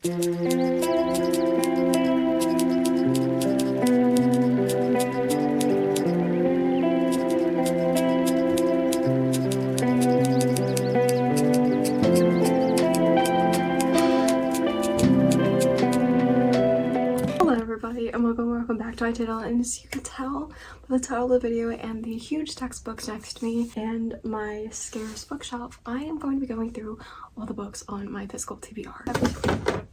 Everybody, and welcome back to my channel. And as you can tell by the title of the video and the huge textbooks next to me and my scarce bookshelf, I am going to be going through all the books on my physical TBR.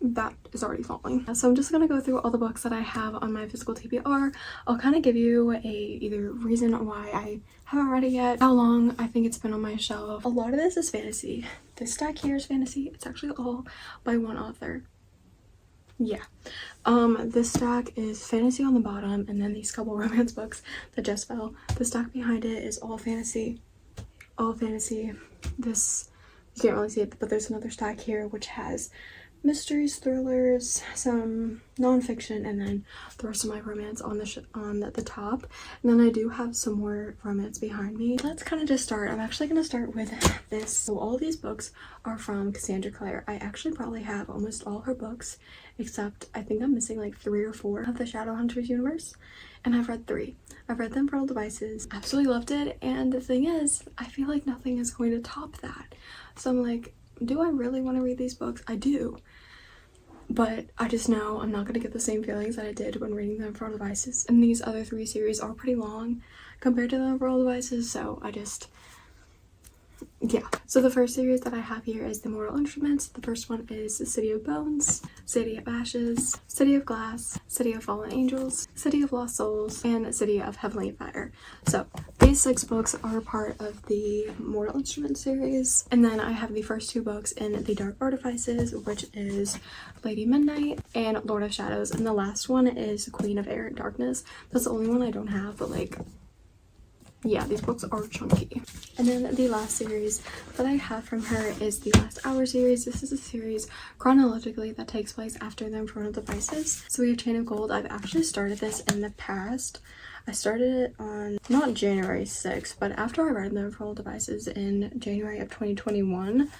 That is already falling. So I'm just gonna go through all the books that I have on my physical TBR. I'll kind of give you either reason why I haven't read it yet, how long I think it's been on my shelf. A lot of this is fantasy. This stack here is fantasy. It's actually all by one author. Yeah, this stack is fantasy on the bottom, and then these couple romance books that just fell. The stack behind it is all fantasy. This, you can't really see it, but there's another stack here which has mysteries, thrillers, some non-fiction, and then the rest of my romance on the top. And then I do have some more romance behind me. Let's kind of just start. I'm actually going to start with this. So all these books are from Cassandra Clare. I actually probably have almost all her books, except I think I'm missing like 3 or 4 of the Shadowhunters universe, and I've read 3. I've read them for all devices, absolutely loved it, and the thing is, I feel like nothing is going to top that. So I'm like, do I really want to read these books? I do, but I just know I'm not going to get the same feelings that I did when reading them for all devices. And these other 3 series are pretty long compared to them for all devices, so yeah. So the first series that I have here is The Mortal Instruments. The first one is City of Bones, City of Ashes, City of Glass, City of Fallen Angels, City of Lost Souls, and City of Heavenly Fire. So these 6 books are part of the Mortal Instruments series. And then I have the first 2 books in the Dark Artifices, which is Lady Midnight and Lord of Shadows. And the last one is Queen of Air and Darkness. That's the only one I don't have, but like, yeah, these books are chunky. And then the last series that I have from her is the Last Hour series. This is a series chronologically that takes place after the Infernal Devices. So we have Chain of Gold. I've actually started this in the past. I started it on not January 6th, but after I read the Infernal Devices in January of 2021,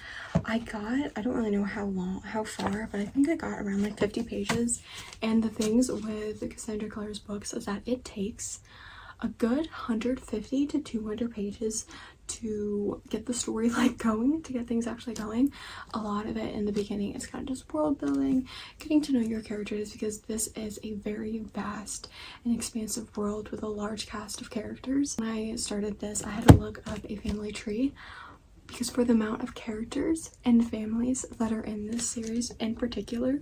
I don't really know how far, but I think I got around like 50 pages. And the things with Cassandra Clare's books is that it takes a good 150 to 200 pages to get the story like going, to get things actually going. A lot of it in the beginning is kind of just world building, getting to know your characters, because this is a very vast and expansive world with a large cast of characters. When I started this, I had to look up a family tree, because for the amount of characters and families that are in this series in particular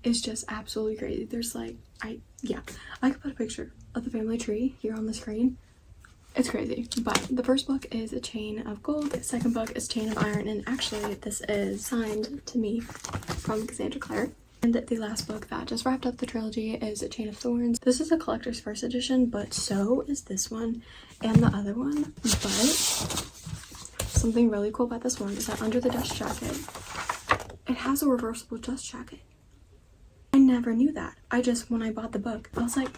is just absolutely crazy. There's like, I could put a picture of the family tree here on the screen. It's crazy. But the first book is A Chain of Gold. The second book is Chain of Iron, and actually this is signed to me from Cassandra Clare. And the last book that just wrapped up the trilogy is A Chain of Thorns. This is a collector's first edition, but so is this one and the other one. But something really cool about this one is that under the dust jacket, it has a reversible dust jacket. I never knew that. When I bought the book, I was like,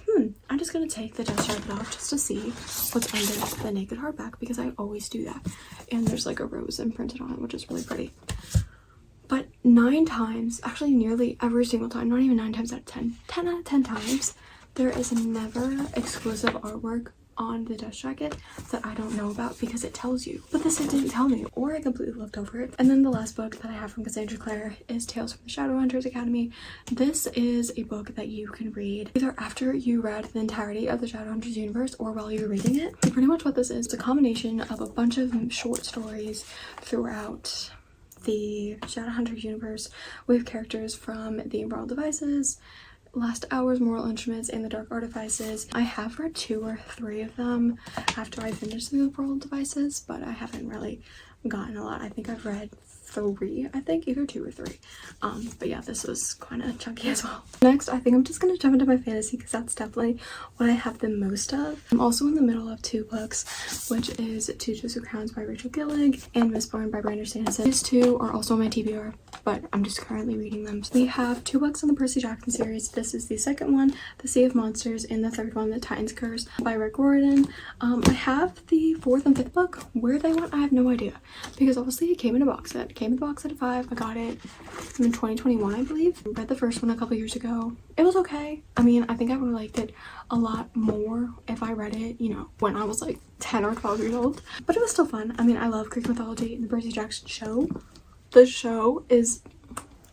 I'm just gonna take the dust jacket off just to see what's under the naked hardback, because I always do that. And there's like a rose imprinted on it, which is really pretty. But 9 times, actually nearly every single time, not even 9 times out of 10, 10 out of 10 times, there is never exclusive artwork on the dust jacket that I don't know about, because it tells you. But this it didn't tell me, or I completely looked over it. And then the last book that I have from Cassandra Clare is Tales from the Shadowhunters Academy. This is a book that you can read either after you read the entirety of the Shadowhunters universe or while you're reading it. And pretty much what this is, it's a combination of a bunch of short stories throughout the Shadowhunters universe with characters from the Infernal Devices, Last Hours, Mortal Instruments, and the Dark Artifices. I have read 2 or 3 of them after I finished the World Devices, but I haven't really gotten a lot. I think I've read 3, either 2 or 3. But yeah, this was kind of chunky as well. Next, I think I'm just gonna jump into my fantasy, because that's definitely what I have the most of. I'm also in the middle of 2 books, which is Two Joseph Crowns by Rachel Gillig and Mistborn by Brandon Sanderson. These 2 are also on my TBR, but I'm just currently reading them. So we have 2 books in the Percy Jackson series. This is the second one, The Sea of Monsters, and the third one, The Titan's Curse by Rick Riordan. I have the 4th and 5th book. Where they went, I have no idea, because obviously it came in a box set. came in the box set of 5. I got it in 2021, I believe. I read the first one a couple years ago. It was okay. I mean, I think I would have liked it a lot more if I read it, you know, when I was like 10 or 12 years old. But it was still fun. I mean, I love Greek mythology and the Percy Jackson show. The show is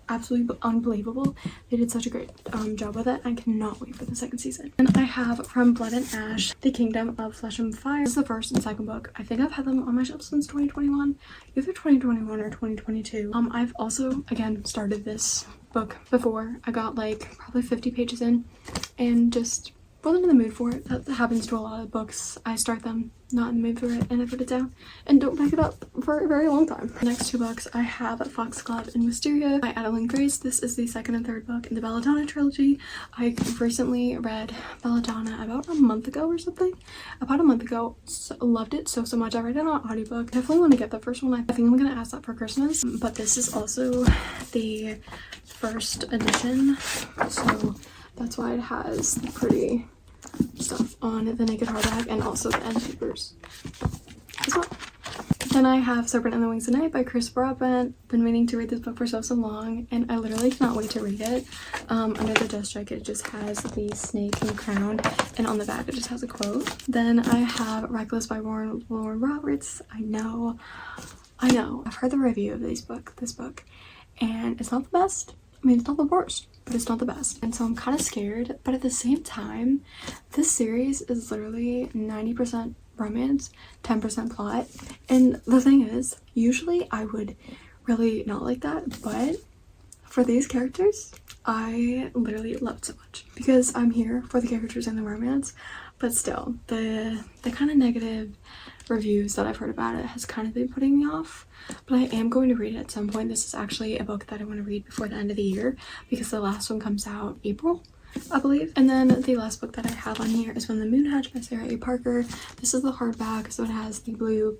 absolutely unbelievable. They did such a great job with it. I cannot wait for the second season. And I have From Blood and Ash, The Kingdom of Flesh and Fire. This is the first and second book. I think I've had them on my shelf since 2021, either 2021 or 2022. I've also again started this book before. I got like probably 50 pages in and just wasn't in the mood for it. That happens to a lot of books. I start them not in the mood for it and I put it down and don't pick it up for a very long time. The next 2 books I have Foxglove and Wisteria by Adeline Grace. This is the second and third book in the Belladonna trilogy. I recently read Belladonna about a month ago or something. About a month ago. Loved it so much. I read it on audiobook. Definitely want to get the first one. I think I'm gonna ask that for Christmas. But this is also the first edition, so that's why it has the pretty stuff on the naked hardback and also the end papers as well. Then I have Serpent and the Wings of Night by Chris Broadbent. Been meaning to read this book for so long and I literally cannot wait to read it. Under the dust jacket it just has the snake and the crown, and on the back it just has a quote. Then I have Reckless by Lauren Roberts. I know I've heard the review of this book and it's not the best. I mean, it's not the worst, but it's not the best. And so I'm kind of scared, but at the same time, this series is literally 90% romance, 10% plot. And the thing is, usually I would really not like that, but for these characters, I literally love it so much because I'm here for the characters and the romance. But still, the kind of negative reviews that I've heard about it has kind of been putting me off. But I am going to read it at some point. This is actually a book that I want to read before the end of the year because the last one comes out April, I believe. And then the last book that I have on here is When the Moon Hatched by Sarah A. Parker. This is the hardback, so it has the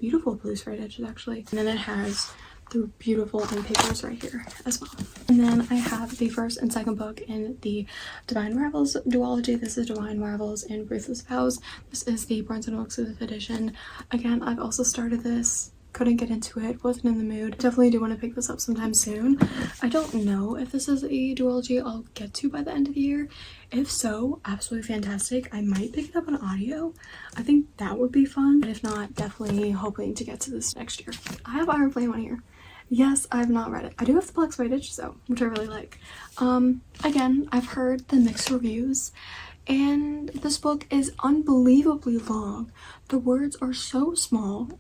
beautiful blue straight edges actually. And then it has the beautiful end papers right here as well. And then I have the first and second book in the Divine Rivals duology. This is Divine Rivals and Ruthless Vows. This is the Barnes & Noble exclusive edition. Again, I've also started this. Couldn't get into it, wasn't in the mood. Definitely do want to pick this up sometime soon. I don't know if this is a duology I'll get to by the end of the year. If so, absolutely fantastic. I might pick it up on audio. I think that would be fun. But if not, definitely hoping to get to this next year. I have Iron Flame on here. Yes, I have not read it. I do have the Black Spidage though, which I really like. Again, I've heard the mixed reviews and this book is unbelievably long. The words are so small.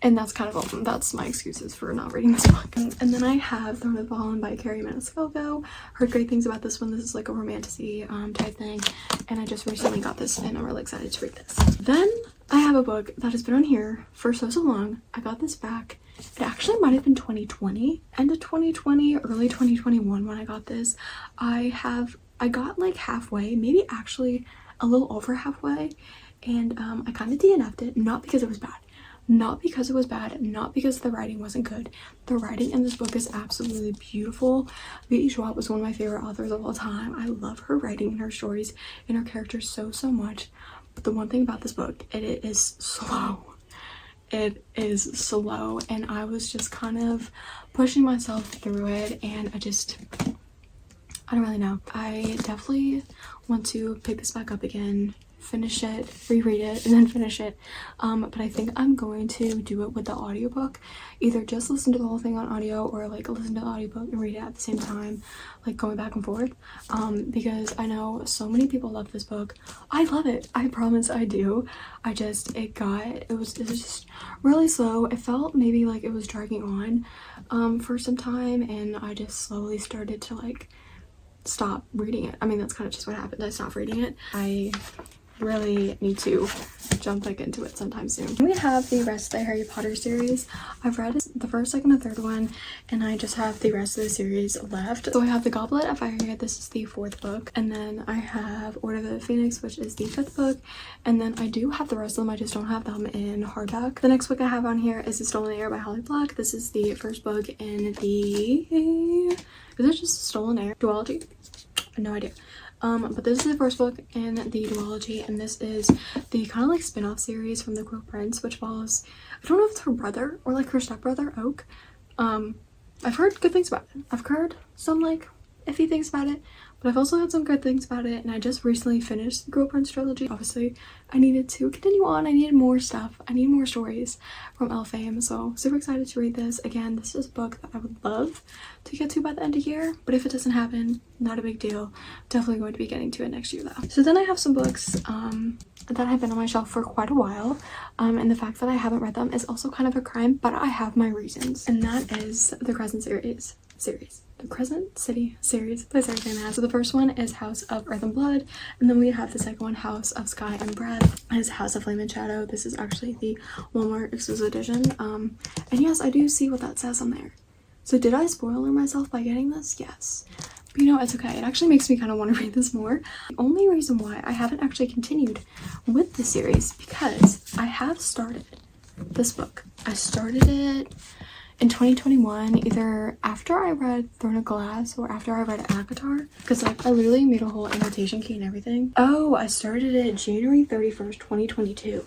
And that's my excuses for not reading this book. And then I have Throne of Fallen by Carrie Maniscalco. Heard great things about this one. This is like a romantasy type thing. And I just recently got this and I'm really excited to read this. Then I have a book that has been on here for so long. I got this back. It actually might have been 2020. End of 2020, early 2021 when I got this. I got like halfway, maybe actually a little over halfway. And I kind of DNF'd it, not because it was bad. Not because it was bad, not because the writing wasn't good. The writing in this book is absolutely beautiful. V.E. Schwab was one of my favorite authors of all time. I love her writing and her stories and her characters so much. But the one thing about this book, it is slow. It is slow and I was just kind of pushing myself through it and I don't really know. I definitely want to pick this back up again, finish it, reread it, and then finish it. But I think I'm going to do it with the audiobook. Either just listen to the whole thing on audio or like listen to the audiobook and read it at the same time, like going back and forth. Because I know so many people love this book. I love it. I promise I do. It was just really slow. It felt maybe like it was dragging on for some time and I just slowly started to like stop reading it. I mean, that's kind of just what happened. I stopped reading it. I really need to jump back into it sometime soon. We have the rest of the Harry Potter series. I've read the first, second, and third one, and I just have the rest of the series left. So I have The Goblet of Fire. This is the fourth book, and then I have Order of the Phoenix, which is the fifth book, and then I do have the rest of them. I just don't have them in hardback. The next book I have on here is The Stolen Heir by Holly Black. This is the first book in the is it just Stolen Heir duology? I have no idea. But this is the first book in the duology, and this is the kind of like spin-off series from The Cruel Prince, which follows, I don't know if it's her brother or like her stepbrother, Oak. I've heard good things about it. I've heard some like iffy things about it, but I've also heard some good things about it, and I just recently finished the Girl Prince trilogy. Obviously, I needed to continue on. I needed more stuff. I need more stories from Elle Fame, so super excited to read this. Again, this is a book that I would love to get to by the end of the year, but if it doesn't happen, not a big deal. Definitely going to be getting to it next year though. So then I have some books that have been on my shelf for quite a while, and the fact that I haven't read them is also kind of a crime, but I have my reasons, and that is the Crescent series. The Crescent City series. Please say everything that. So the first one is House of Earth and Blood, and then we have the second one, House of Sky and Breath, is House of Flame and Shadow. This is actually the Walmart exclusive edition. And yes, I do see what that says on there. So did I spoiler myself by getting this? Yes. But you know, it's okay. It actually makes me kind of want to read this more. The only reason why I haven't actually continued with the series because I have started this book. I started it in 2021, either after I read Throne of Glass or after I read ACOTAR, because like I literally made a whole annotation key and everything. Oh, I started it January 31st, 2022.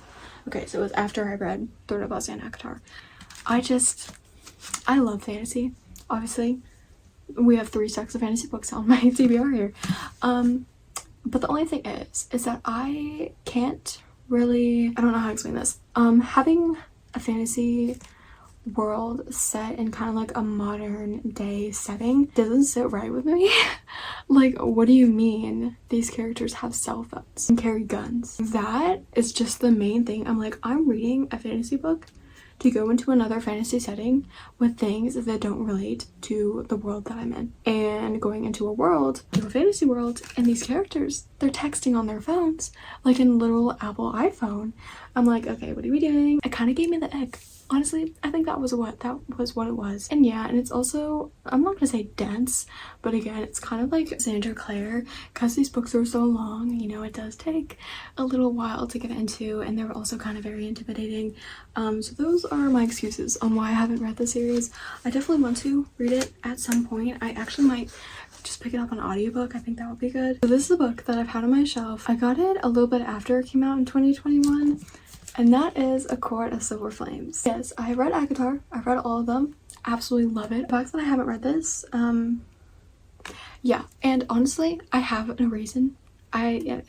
Okay, so it was after I read Throne of Glass and ACOTAR. I love fantasy. Obviously, we have 3 stacks of fantasy books on my TBR here. But the only thing is that I can't really, I don't know how to explain this. Having a fantasy world set in kind of like a modern day setting doesn't sit right with me. Like, what do you mean these characters have cell phones and carry guns? That is just the main thing. I'm like, I'm reading a fantasy book to go into another fantasy setting with things that don't relate to the world that I'm in, and going into a fantasy world, and these characters, they're texting on their phones like in literal Apple iPhone. I'm like, okay, what are we doing? It kind of gave me the ick. Honestly, I think that was what it was. And yeah, and it's also, I'm not gonna say dense, but again, it's kind of like Sandra Clare, because these books are so long, you know, it does take a little while to get into, and they're also kind of very intimidating. So those are my excuses on why I haven't read the series. I definitely want to read it at some point. I actually might just pick it up on audiobook. I think that would be good. So this is a book that I've had on my shelf. I got it a little bit after it came out in 2021. And that is A Court of Silver Flames. Yes, I read ACOTAR. I've read all of them. Absolutely love it. The fact that I haven't read this, yeah. And honestly, I have a reason. I don't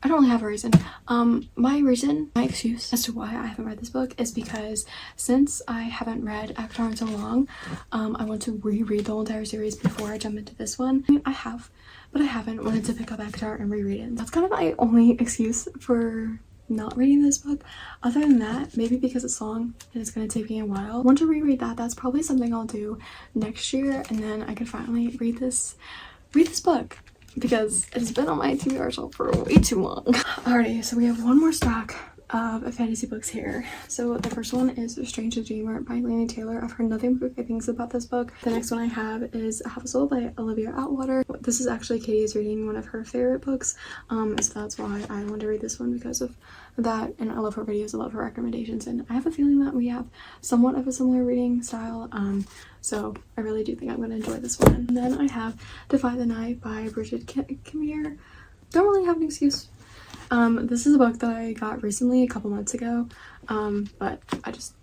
really have a reason. My excuse as to why I haven't read this book is because since I haven't read ACOTAR in so long, I want to reread the whole entire series before I jump into this one. I mean, I have, but I haven't wanted to pick up ACOTAR and reread it. That's kind of my only excuse for not reading this book. Other than that, maybe because it's long and it's going to take me a while, I want to reread that. That's probably something I'll do next year, and then I can finally read this book, because it's been on my TBR shelf for way too long. Alrighty, so we have one more stack of fantasy books here. So the first one is Strange the Dreamer by Laini Taylor. I've heard nothing but good things about this book. The next one I have is Half a Soul by Olivia Atwater. This is actually Katie's reading one of her favorite books, so that's why I want to read this one, because of that, and I love her videos, I love her recommendations, and I have a feeling that we have somewhat of a similar reading style, so I really do think I'm going to enjoy this one. And then I have Defy the Night by Bridget Kimmerer. Don't really have an excuse. This is a book that I got recently, a couple months ago, but I just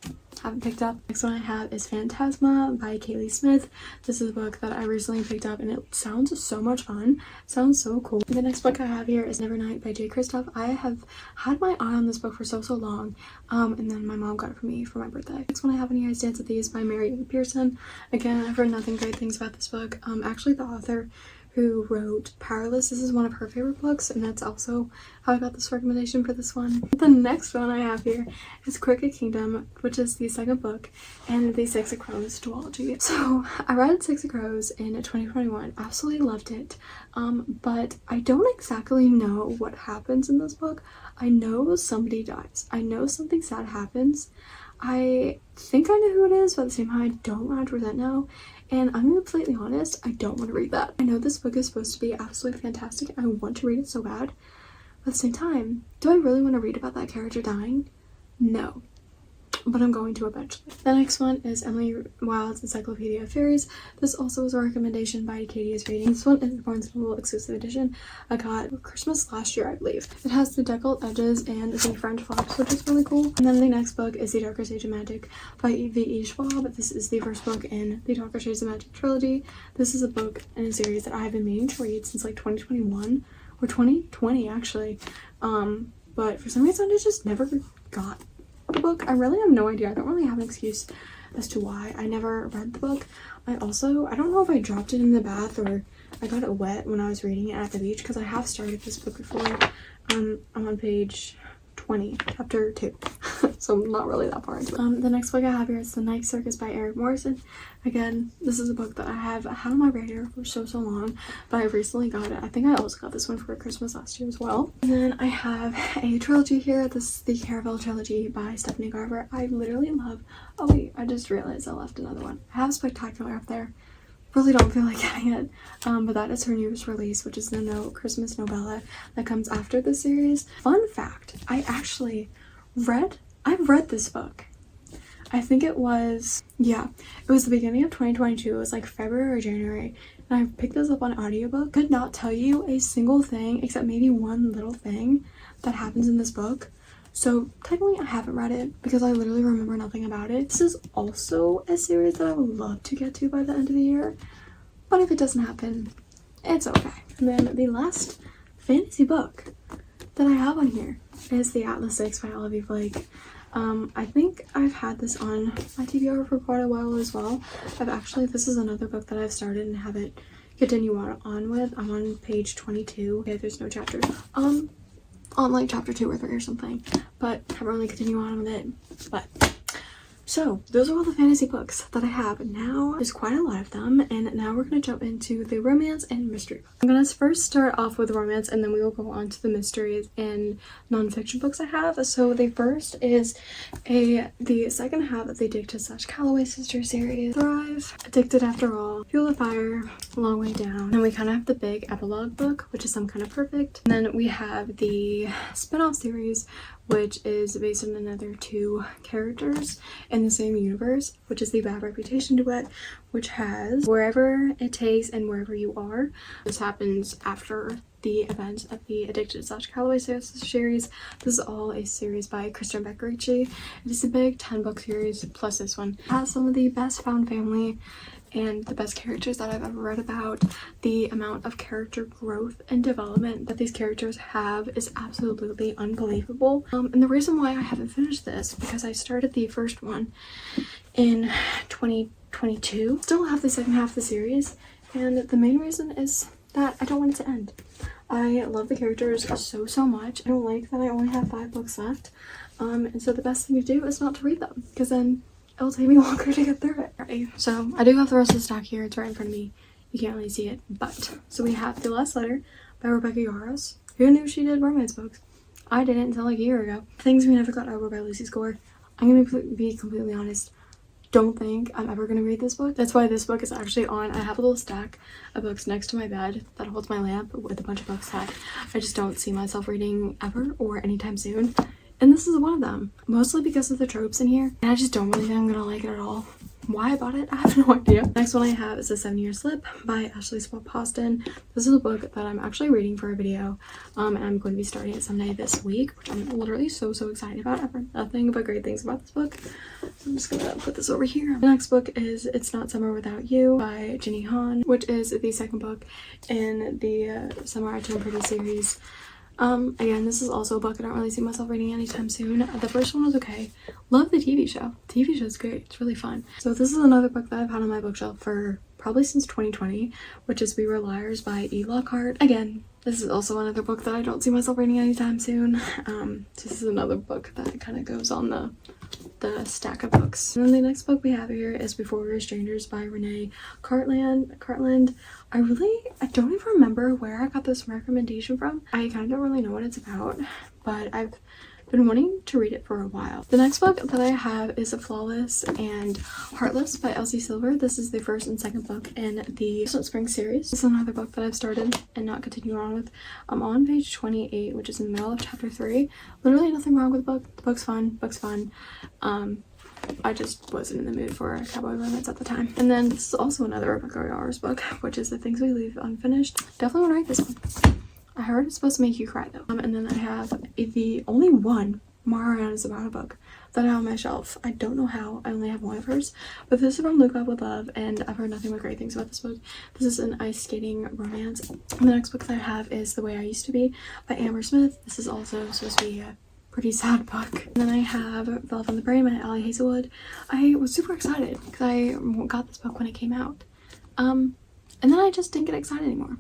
haven't picked up. Next one I have is Phantasma by Kaylee Smith. This is a book that I recently picked up, and it sounds so much fun. It sounds so cool. The next book I have here is Nevernight by Jay Kristoff. I have had my eye on this book for so long, and then my mom got it for me for my birthday. Next one I have in here is Dance with Thieves by Mary Pearson. Again, I've heard nothing great things about this book. Actually, the author who wrote Powerless, this is one of her favorite books, and that's also how I got this recommendation for this one. The next one I have here is Crooked Kingdom, which is the second book in the Six of Crows duology. So I read Six of Crows in 2021, absolutely loved it, but I don't exactly know what happens in this book. I know somebody dies. I know something sad happens. I think I know who it is, but at the same time I don't 100% know. And I'm gonna be completely honest, I don't want to read that. I know this book is supposed to be absolutely fantastic. I want to read it so bad. But at the same time, do I really want to read about that character dying? No. but I'm going to eventually. The next one is Emily Wilde's Encyclopedia of Fairies. This also was a recommendation by Katie is reading. This one is the Barnes & Noble exclusive edition. I got for Christmas last year, I believe. It has the deckled edges and the French flaps, which is really cool. And then the next book is The Darker Stage of Magic by V.E. Schwab. This is the first book in the Darker Shades of Magic trilogy. This is a book in a series that I have been meaning to read since like 2021 or 2020 actually. But for some reason I just never got the book. I really have no idea. I don't really have an excuse as to why I never read the book. I don't know if I dropped it in the bath or I got it wet when I was reading it at the beach, because I have started this book before. I'm on page 20, chapter 2. So I'm not really that far into it. The next book I have here is The Night Circus by Eric Morrison. Again, this is a book that I have had on my radar for so long, but I recently got it. I think I also got this one for Christmas last year as well. And then I have a trilogy here. This is the Caravel trilogy by Stephanie Garber. I literally love, oh wait, I just realized I left another one. I have Spectacular up there. Really don't feel like getting it, but that is her newest release, which is the Christmas novella that comes after the series. Fun fact, I've read this book. I think it was the beginning of 2022. It was like February or January, and I picked this up on audiobook. Could not tell you a single thing except maybe one little thing that happens in this book. So technically I haven't read it because I literally remember nothing about it. This is also a series that I would love to get to by the end of the year, but if it doesn't happen, it's okay. And then the last fantasy book that I have on here is The Atlas 6 by Olivia Blake. I think I've had this on my TBR for quite a while as well. This is another book that I've started and haven't continued on with. I'm on page 22. Okay, there's no chapters. On like chapter 2 or 3 or something, but I haven't really continued on with it. But so those are all the fantasy books that I have now. There's quite a lot of them, and now we're gonna jump into the romance and mystery books. I'm gonna first start off with romance, and then we will go on to the mysteries and nonfiction books I have. So the first is the second half of the Addicted/Calloway Sisters series. Thrive, Addicted After All, Fuel the Fire, Long Way Down. And we kind of have the big epilogue book, which is Some Kind of Perfect. And then we have the spin-off series, which is based on another 2 characters in the same universe, which is the Bad Reputation duet, which has Wherever It Takes and Wherever You Are. This happens after the events of the Addicted/Calloway series. This is all a series by Kristen Beccarici. It is a big 10-book series, plus this one. It has some of the best found family and the best characters that I've ever read about. The amount of character growth and development that these characters have is absolutely unbelievable. And the reason why I haven't finished this, because I started the first one in 2022. Still have the second half of the series, and the main reason is that I don't want it to end. I love the characters so much. I don't like that I only have 5 books left. And so the best thing to do is not to read them, because then it'll take me longer to get through it. Right. So I do have the rest of the stack here. It's right in front of me. You can't really see it, but so we have The Last Letter by Rebecca Yarros. Who knew she did romance books? I didn't until like a year ago. Things We Never Got Over by Lucy Score. I'm gonna be completely honest. Don't think I'm ever gonna read this book. That's why this book is actually on. I have a little stack of books next to my bed that holds my lamp with a bunch of books that I just don't see myself reading ever or anytime soon. And this is one of them, mostly because of the tropes in here, and I just don't really think I'm gonna like it at all. Why I bought it, I have no idea. Next one I have is A 7-Year Slip by Ashley Swap Poston. This is a book that I'm actually reading for a video, and I'm going to be starting it someday this week, which I'm literally so excited about. I've heard nothing but great things about this book, so I'm just gonna put this over here. The next book is It's Not Summer Without You by Ginny Han, which is the second book in the Summer I Turn Pretty series. Again, this is also a book I don't really see myself reading anytime soon. The first one was okay. Love the TV show. The TV show is great. It's really fun. So this is another book that I've had on my bookshelf for probably since 2020, which is We Were Liars by E. Lockhart. Again, this is also another book that I don't see myself reading anytime soon. This is another book that kind of goes on the stack of books. And then the next book we have here is Before We Were Strangers by Renee Cartland. I don't even remember where I got this recommendation from. I kind of don't really know what it's about, but I've been wanting to read it for a while. The next book that I have is Flawless and Heartless by Elsie Silver. This is the first and second book in the Spring series. This is another book that I've started and not continued on with. I'm on page 28, which is in the middle of chapter 3. Literally nothing wrong with the book. The book's fun. I just wasn't in the mood for cowboy romance at the time. And then this is also another Rebecca Yarros book, which is The Things We Leave Unfinished. Definitely want to read this one. I heard it's supposed to make you cry though. And then I have the only one Mara Ariana's about a book that I have on my shelf. I don't know how. I only have one of hers, but this is from Look Up With Love, and I've heard nothing but great things about this book. This is an ice skating romance. And the next book that I have is The Way I Used to Be by Amber Smith. This is also supposed to be a pretty sad book. And then I have The Love on the Brain by Ali Hazelwood. I was super excited because I got this book when it came out. And then I just didn't get excited anymore.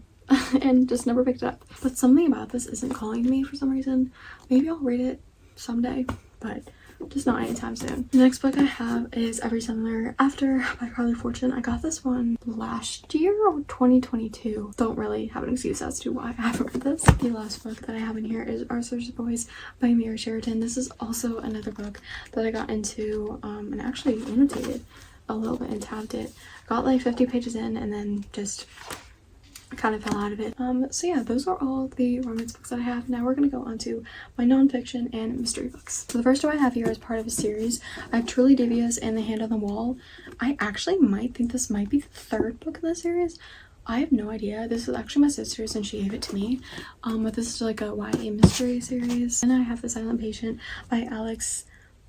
And just never picked it up. But something about this isn't calling to me for some reason. Maybe I'll read it someday, but just not anytime soon. The next book I have is Every Summer After by Carly Fortune. I got this one last year or 2022. Don't really have an excuse as to why I haven't read this. The last book that I have in here is Arthur's Boys by Mira Sheraton. This is also another book that I got into and actually annotated a little bit and tabbed it. Got like 50 pages in and then just kind of fell out of it. So yeah, those are all the romance books that I have. Now we're gonna go on to my nonfiction and mystery books. So the first one I have here is part of a series. I have Truly Devious and The Hand on the Wall. I actually might think this might be the third book in the series. I have no idea. This is actually my sister's and she gave it to me. But this is like a YA mystery series. And I have The Silent Patient by Alex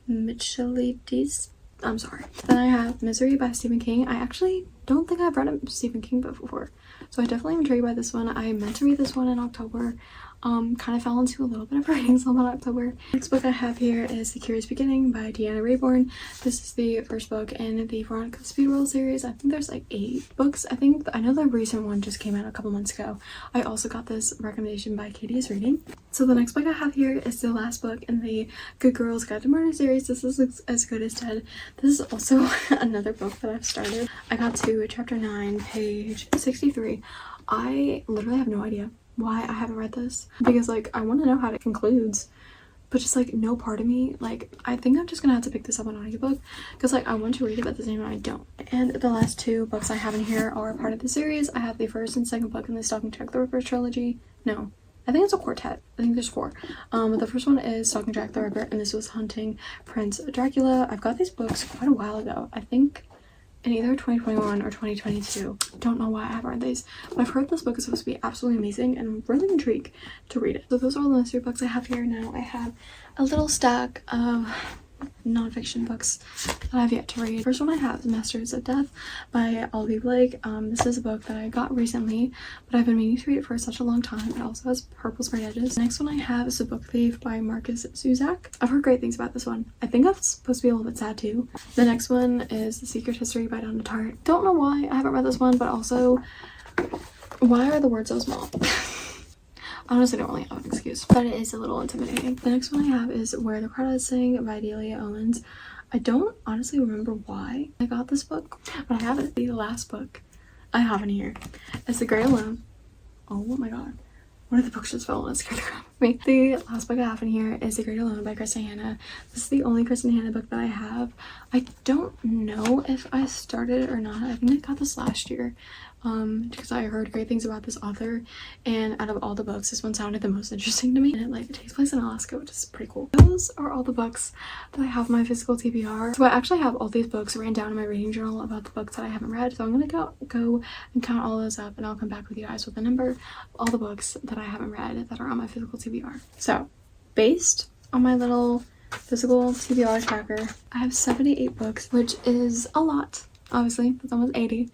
Michelides. I'm sorry. Then I have Misery by Stephen King. I actually don't think I've read a Stephen King book before, so I definitely am intrigued by this one. I meant to read this one in October. Kind of fell into a little bit of writing slump in October. Next book I have here is The Curious Beginning by Deanna Raybourn. This is the first book in the Veronica Speedwell series. I think there's like 8 books. I know the recent one just came out a couple months ago. I also got this recommendation by Katie is Reading. So the next book I have here is the last book in the Good Girls Guide to Murder series. This is As Good as Dead. This is also another book that I've started. I got to chapter 9, page 63. I literally have no idea why I haven't read this, because like I want to know how it concludes, but just like no part of me, like I think I'm just gonna have to pick this up on audiobook because like I want to read it but at the same time I don't. And the last 2 books I have in here are part of the series. I have the first and second book in the Stalking Jack the Ripper trilogy. No, I think it's a quartet. I think there's 4. The first one is Stalking Jack the Ripper and this was Hunting Prince Dracula. I've got these books quite a while ago. I think in either 2021 or 2022. Don't know why I haven't read these, but I've heard this book is supposed to be absolutely amazing and I'm really intrigued to read it. So those are all the mystery books I have here. Now I have a little stack of nonfiction books that I've yet to read. First one I have is Masters of Death by Olivia Blake. This is a book that I got recently, but I've been meaning to read it for such a long time. It also has purple sprayed edges. The next one I have is The Book Thief by Marcus Zuzak. I've heard great things about this one. I think it's supposed to be a little bit sad too. The next one is The Secret History by Donna Tartt. Don't know why I haven't read this one, but also why are the words so small? I honestly don't really have an excuse, but it is a little intimidating. The next one I have is Where the Crawdads Sing by Delia Owens. I don't honestly remember why I got this book, but I have it. The last book I have in here is The Great Alone. Oh my god. One of the books just fell and it scared the crap out of me. The last book I have in here is The Great Alone by Kristen Hanna. This is the only Kristen Hanna book that I have. I don't know if I started it or not. I think I got this last year because I heard great things about this author, and out of all the books this one sounded the most interesting to me, and it takes place in Alaska, which is pretty cool. Those are all the books that I have in my physical TBR. So I actually have all these books written down in my reading journal about the books that I haven't read, so I'm gonna go and count all those up and I'll come back with you guys with a number of all the books that I haven't read that are on my physical TBR. So based on my little physical TBR tracker, I have 78 books, which is a lot. Obviously that's almost 80,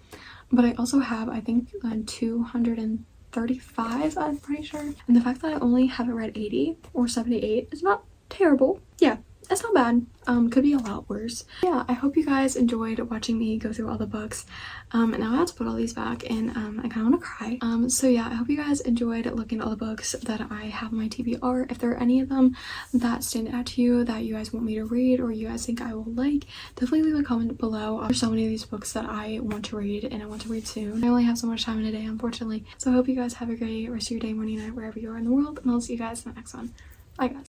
but I also have I think 235, I'm pretty sure, and the fact that I only haven't read 80 or 78 is not terrible. Yeah, it's not bad. Could be a lot worse. Yeah, I hope you guys enjoyed watching me go through all the books. And now I have to put all these back, and I kind of want to cry. So yeah, I hope you guys enjoyed looking at all the books that I have on my TBR. If there are any of them that stand out to you that you guys want me to read or you guys think I will like, definitely leave a comment below. There's so many of these books that I want to read and I want to read soon. I only have so much time in a day, unfortunately. So I hope you guys have a great rest of your day, morning, night, wherever you are in the world, and I'll see you guys in the next one. Bye guys.